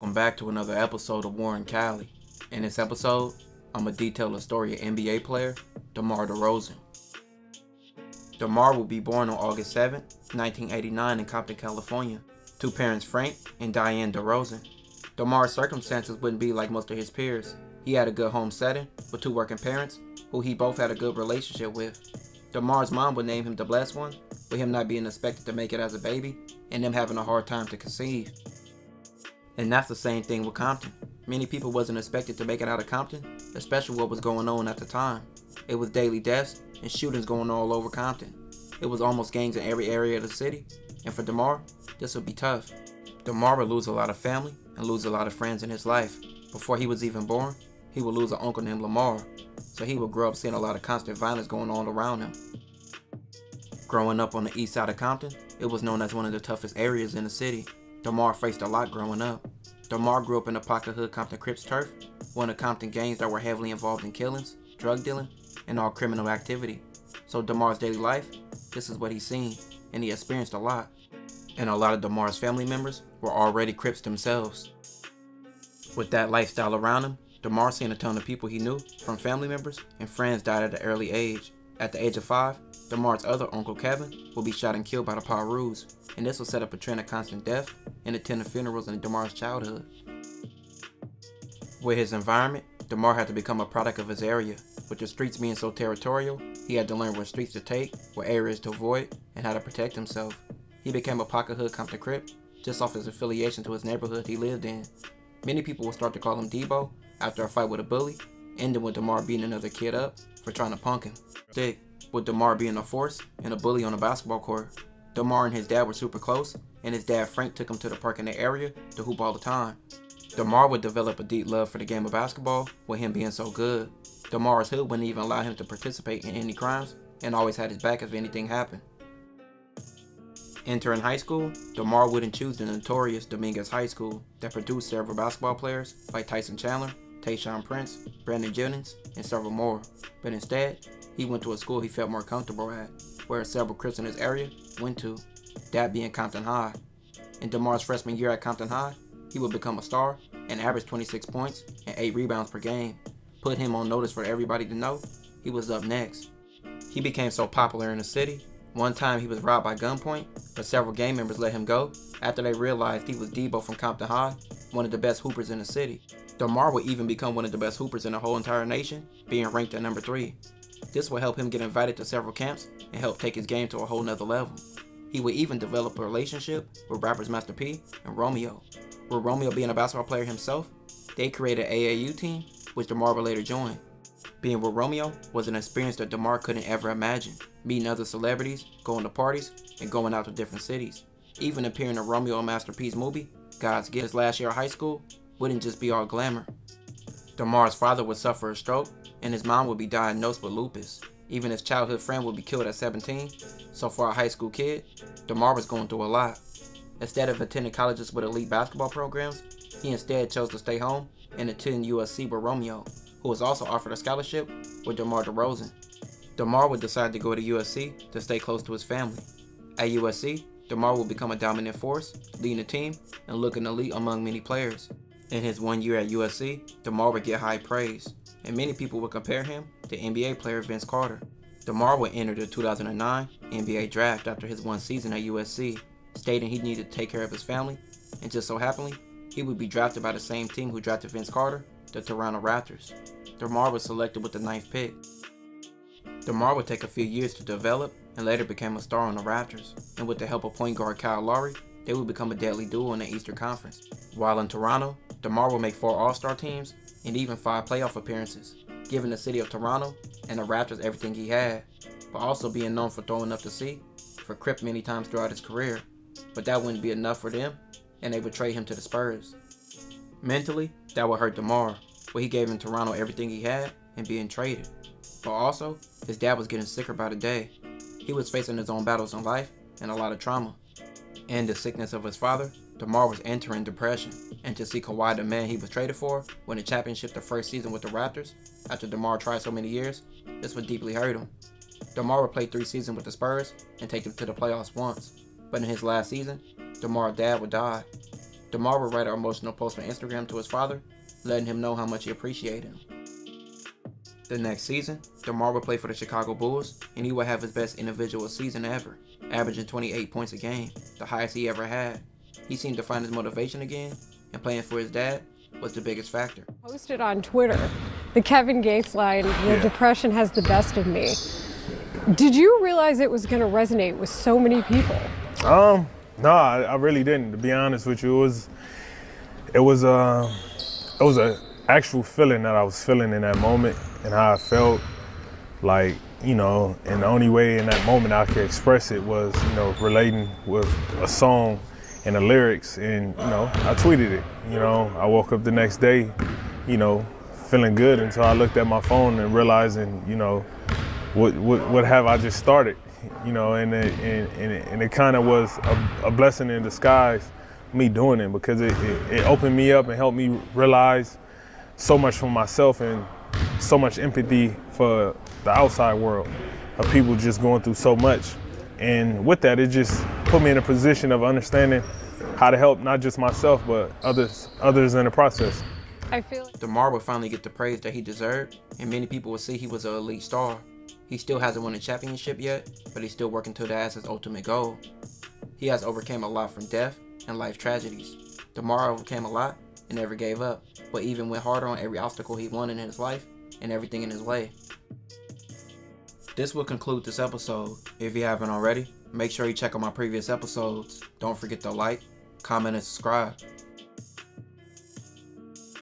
welcome back to another episode of Warren Cali. In this episode, I'm going to detail the story of NBA player Demar DeRozan. Demar will be born on August 7, 1989 in Compton, California, to parents Frank and Diane DeRozan. Demar's circumstances wouldn't be like most of his peers. He had a good home setting with two working parents who he both had a good relationship with. Demar's mom would name him the blessed one, with him not being expected to make it as a baby and them having a hard time to conceive. And that's the same thing with Compton. Many people wasn't expected to make it out of Compton, especially what was going on at the time. It was daily deaths and shootings going all over Compton. It was almost gangs in every area of the city, and for Demar, this would be tough. Demar would lose a lot of family and lose a lot of friends in his life. Before he was even born, he would lose an uncle named Lamar, so he would grow up seeing a lot of constant violence going on around him. Growing up on the east side of Compton, it was known as one of the toughest areas in the city. Demar faced a lot growing up. Demar grew up in the pocket hood Compton Crips turf, one of Compton gangs that were heavily involved in killings, drug dealing, and all criminal activity. So Demar's daily life, this is what he's seen, and he experienced a lot. And a lot of Demar's family members were already Crips themselves. With that lifestyle around him, Demar seen a ton of people he knew, from family members and friends, died at an early age. At the age of 5, Demar's other uncle Kevin would be shot and killed by the Parus, and this would set up a trend of constant death and attending funerals in Demar's childhood. With his environment, Demar had to become a product of his area. With the streets being so territorial, he had to learn what streets to take, what areas to avoid, and how to protect himself. He became a pocket hood Compton Crip just off his affiliation to his neighborhood he lived in. Many people would start to call him Debo after a fight with a bully, ending with Demar beating another kid up for trying to punk him. With Demar being a force and a bully on a basketball court. Demar and his dad were super close, and his dad Frank took him to the park in the area to hoop all the time. Demar would develop a deep love for the game of basketball with him being so good. Demar's hood wouldn't even allow him to participate in any crimes and always had his back if anything happened. Entering high school, Demar wouldn't choose the notorious Dominguez High School that produced several basketball players like Tyson Chandler, Tayshaun Prince, Brandon Jennings, and several more, but instead, he went to a school he felt more comfortable at, where several Crips in his area went to, that being Compton High. In Demar's freshman year at Compton High, he would become a star and average 26 points and 8 rebounds per game. Put him on notice for everybody to know he was up next. He became so popular in the city, one time he was robbed by gunpoint, but several gang members let him go after they realized he was Debo from Compton High, one of the best hoopers in the city. Demar would even become one of the best hoopers in the whole entire nation, being ranked at number 3. This would help him get invited to several camps and help take his game to a whole nother level. He would even develop a relationship with rappers Master P and Romeo. With Romeo being a basketball player himself, they created an AAU team, which Demar would later join. Being with Romeo was an experience that Demar couldn't ever imagine, meeting other celebrities, going to parties, and going out to different cities. Even appearing in Romeo and Master P's movie, God's Gift, his last year of high school, wouldn't just be all glamour. Demar's father would suffer a stroke, and his mom would be diagnosed with lupus. Even his childhood friend would be killed at 17, so for a high school kid, Demar was going through a lot. Instead of attending colleges with elite basketball programs, he instead chose to stay home and attend USC with Romeo, who was also offered a scholarship with Demar DeRozan. Demar would decide to go to USC to stay close to his family. At USC, Demar would become a dominant force, leading the team and looking elite among many players. In his 1 year at USC, Demar would get high praise, and many people would compare him to NBA player Vince Carter. Demar would enter the 2009 NBA draft after his 1 season at USC, stating he needed to take care of his family, and just so happened, he would be drafted by the same team who drafted Vince Carter, the Toronto Raptors. Demar was selected with the 9th pick. Demar would take a few years to develop and later became a star on the Raptors, and with the help of point guard Kyle Lowry, they would become a deadly duo in the Eastern Conference. While in Toronto, Demar would make 4 All-Star teams and even 5 playoff appearances, giving the city of Toronto and the Raptors everything he had, but also being known for throwing up the sea for Crip many times throughout his career. But that wouldn't be enough for them, and they would trade him to the Spurs. Mentally, that would hurt Demar, where he gave in Toronto everything he had and being traded. But also, his dad was getting sicker by the day. He was facing his own battles in life and a lot of trauma. And the sickness of his father, Demar was entering depression, and to see Kawhi, the man he was traded for, win a championship the first season with the Raptors, after Demar tried so many years, this would deeply hurt him. Demar would play 3 seasons with the Spurs and take them to the playoffs once, but in his last season, Demar's dad would die. DeMar would write an emotional post on Instagram to his father, letting him know how much he appreciated him. The next season, DeMar would play for the Chicago Bulls, and he would have his best individual season ever, averaging 28 points a game, the highest he ever had. He seemed to find his motivation again, and playing for his dad was the biggest factor. Posted on Twitter the Kevin Gates line, "The depression has the best of me." Did you realize it was going to resonate with so many people? No, I really didn't. To be honest with you, it was a actual feeling that I was feeling in that moment, and how I felt like, and the only way in that moment I could express it was, relating with a song and the lyrics, and I tweeted it. I woke up the next day, feeling good until I looked at my phone and realizing, what have I just started, and it kind of was a blessing in disguise, me doing it, because it opened me up and helped me realize so much for myself and so much empathy for the outside world of people just going through so much. And with that, it just put me in a position of understanding how to help not just myself, but others in the process. I feel like DeMar would finally get the praise that he deserved, and many people would say he was an elite star. He still hasn't won a championship yet, but he's still working to that as his ultimate goal. He has overcame a lot from death and life tragedies. DeMar overcame a lot and never gave up, but even went harder on every obstacle he wanted in his life and everything in his way. This will conclude this episode. If you haven't already, make sure you check out my previous episodes. Don't forget to like, comment, and subscribe.